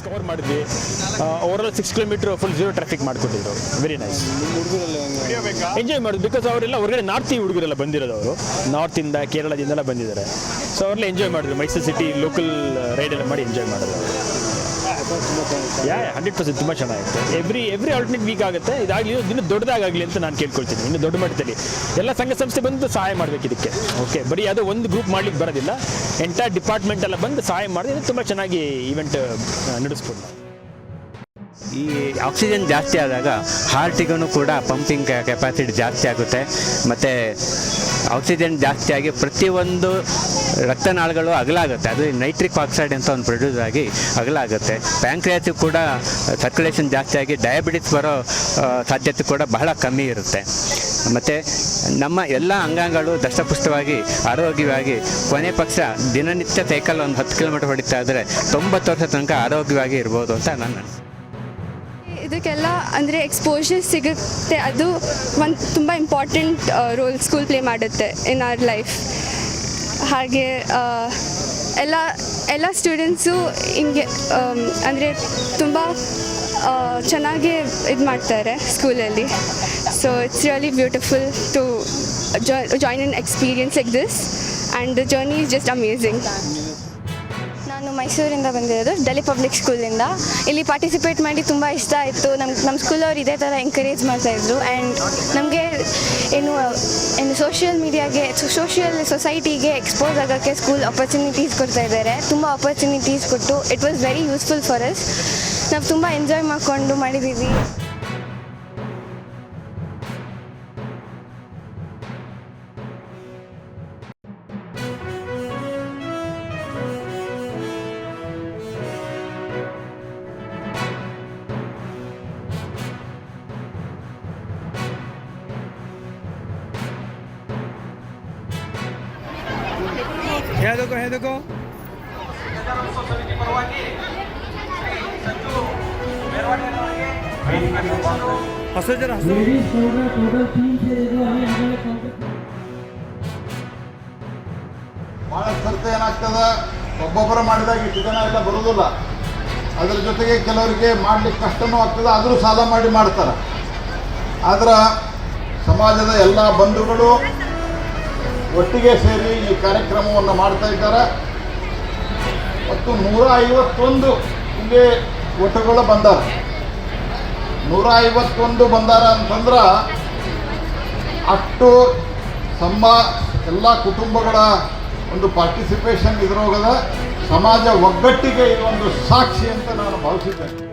Cover ಮಾಡಿದ್ವಿ. Overall 6 kilometre full zero traffic ಮಾಡ್ಕೊಟ್ಟಿದ್ರು. Very nice. Enjoy ಮಾಡೋದು ಬಿಕಾಸ್ ಅವರೆಲ್ಲ ಹೊರಗಡೆ ನಾರ್ತ್ ಹುಡುಗರೆಲ್ಲ ಬಂದಿರೋದು, ಅವರು ನಾರ್ತಿಂದ ಕೇರಳದಿಂದೆಲ್ಲ ಬಂದಿದ್ದಾರೆ. ಸೊ ಅವರೆಲ್ಲ ಎಂಜಾಯ್ ಮಾಡಿದ್ರು. ಮೈಸೂರು ಸಿಟಿ ಲೋಕಲ್ ರೈಡ್ ಎಲ್ಲ ಮಾಡಿ ಎಂಜಾಯ್ ಮಾಡೋದು. 100% ತುಂಬ ಚೆನ್ನಾಗಿತ್ತು. ಎವ್ರಿ ಆಲ್ಟರ್ನೇಟ್ ವೀಕ್ ಆಗುತ್ತೆ. ಇದಾಗಲಿ ಇನ್ನೂ ದೊಡ್ಡದಾಗಲಿ ಅಂತ ನಾನು ಕೇಳ್ಕೊಳ್ತೀನಿ. ಇನ್ನು ದೊಡ್ಡ ಮಟ್ಟದಲ್ಲಿ ಎಲ್ಲ ಸಂಘ ಸಂಸ್ಥೆ ಬಂದು ಸಹಾಯ ಮಾಡಬೇಕು ಇದಕ್ಕೆ. ಓಕೆ, ಬರೀ ಯಾವುದೋ ಒಂದು ಗ್ರೂಪ್ ಮಾಡ್ಲಿಕ್ಕೆ ಬರೋದಿಲ್ಲ. ಎಂಟೈರ್ ಡಿಪಾರ್ಟ್ಮೆಂಟ್ ಎಲ್ಲ ಬಂದು ಸಹಾಯ ಮಾಡಿದ್ರೆ ತುಂಬ ಚೆನ್ನಾಗಿ ಈವೆಂಟ್ ನಡೆಸ್ಬೋದು. ಈ ಆಕ್ಸಿಜನ್ ಜಾಸ್ತಿ ಆದಾಗ ಹಾರ್ಟಿಗೂ ಕೂಡ ಪಂಪಿಂಗ್ ಕೆಪಾಸಿಟಿ ಜಾಸ್ತಿ ಆಗುತ್ತೆ. ಮತ್ತು ಆಕ್ಸಿಜನ್ ಜಾಸ್ತಿ ಆಗಿ ಪ್ರತಿಯೊಂದು ರಕ್ತನಾಳಗಳು ಅಗಲಾಗುತ್ತೆ. ಅದು ನೈಟ್ರಿಕ್ ಆಕ್ಸೈಡ್ ಅಂತ ಒಂದು ಪ್ರೊಡ್ಯೂಸ್ ಆಗಿ ಅಗಲಾಗುತ್ತೆ. ಪ್ಯಾಂಕ್ರಿಯಾಸಿಗೆ ಕೂಡ ಸರ್ಕ್ಯುಲೇಷನ್ ಜಾಸ್ತಿ ಆಗಿ ಡಯಾಬಿಟಿಸ್ ಬರೋ ಸಾಧ್ಯತೆ ಕೂಡ ಬಹಳ ಕಮ್ಮಿ ಇರುತ್ತೆ. ಮತ್ತು ನಮ್ಮ ಎಲ್ಲ ಅಂಗಾಂಗಗಳು ದಷ್ಟಪುಷ್ಟವಾಗಿ ಆರೋಗ್ಯವಾಗಿ ಕೊನೆ ಪಕ್ಷ ದಿನನಿತ್ಯ ಸೈಕಲ್ ಒಂದು 10 ಕಿಲೋಮೀಟರ್ ಹೊಡಿತಾ ಇದ್ದರೆ 90 ವರ್ಷ ತನಕ ಆರೋಗ್ಯವಾಗಿ ಇರ್ಬೋದು ಅಂತ ನನ್ನ. ಇದಕ್ಕೆಲ್ಲ ಅಂದರೆ ಎಕ್ಸ್ಪೋಜರ್ ಸಿಗುತ್ತೆ. ಅದು ಒಂದು ತುಂಬ ಇಂಪಾರ್ಟೆಂಟ್ ರೋಲ್ ಸ್ಕೂಲ್ ಪ್ಲೇ ಮಾಡುತ್ತೆ ಇನ್ ಅವರ್ ಲೈಫ್. ಹಾಗೆ ಎಲ್ಲ ಸ್ಟೂಡೆಂಟ್ಸು ಹಿಂಗೆ ಅಂದರೆ ತುಂಬ ಚೆನ್ನಾಗಿ ಇದು ಮಾಡ್ತಾರೆ ಸ್ಕೂಲಲ್ಲಿ. So it's really beautiful to join in experience like this and the journey is just amazing. ನಾನು ಮೈಸೂರಿಂದ ಬಂದಿರೋದು, ಡೆಲ್ಲಿ ಪಬ್ಲಿಕ್ ಸ್ಕೂಲಿಂದ. ಇಲ್ಲಿ ಪಾರ್ಟಿಸಿಪೇಟ್ ಮಾಡಿ ತುಂಬ ಇಷ್ಟ ಆಯಿತು. ನಮ್ಮ ಸ್ಕೂಲವ್ರು ಇದೇ ಥರ ಎಂಕರೇಜ್ ಮಾಡ್ತಾಯಿದ್ರು. ಆ್ಯಂಡ್ ನಮಗೆ ಏನು ಸೋಷಿಯಲ್ ಸೊಸೈಟಿಗೆ ಎಕ್ಸ್ಪೋಸ್ ಆಗೋಕ್ಕೆ ಸ್ಕೂಲ್ ಆಪರ್ಚುನಿಟೀಸ್ ಕೊಡ್ತಾ ಇದ್ದಾರೆ. ತುಂಬ ಆಪರ್ಚುನಿಟೀಸ್ ಕೊಟ್ಟು it was very useful for us. ನಾವು ತುಂಬ ಎಂಜಾಯ್ ಮಾಡಿಕೊಂಡು ಮಾಡಿದ್ದೀವಿ. ಹೇಳಬೇಕು ಹಸು ಜರ ಹಸು ಭಾಳ ಖರ್ಚು ಏನಾಗ್ತದೆ. ಒಬ್ಬೊಬ್ಬರು ಮಾಡಿದಾಗ ಇಷ್ಟು ಜನ ಎಲ್ಲ ಬರೋದಿಲ್ಲ. ಅದ್ರ ಜೊತೆಗೆ ಕೆಲವರಿಗೆ ಮಾಡಲಿಕ್ಕೆ ಕಷ್ಟನೂ ಆಗ್ತದೆ. ಆದರೂ ಸಾಲ ಮಾಡಿ ಮಾಡ್ತಾರೆ. ಆದ್ರೆ ಸಮಾಜದ ಎಲ್ಲ ಬಂಧುಗಳು ಒಟ್ಟಿಗೆ ಸೇರಿ ಈ ಕಾರ್ಯಕ್ರಮವನ್ನು ಮಾಡ್ತಾ ಇದ್ದಾರೆ. ಮತ್ತು 151 ಇಲ್ಲಿ ಒಟ್ಟುಗಳು ಬಂದಾರ. 151 ಬಂದಾರ ಅಂತಂದ್ರೆ ಅಷ್ಟು ಎಲ್ಲ ಕುಟುಂಬಗಳ ಒಂದು ಪಾರ್ಟಿಸಿಪೇಷನ್ ಇದ್ರೋಗದ. ಸಮಾಜ ಒಗ್ಗಟ್ಟಿಗೆ ಇದೊಂದು ಸಾಕ್ಷಿ ಅಂತ ನಾನು ಭಾವಿಸಿದ್ದೇನೆ.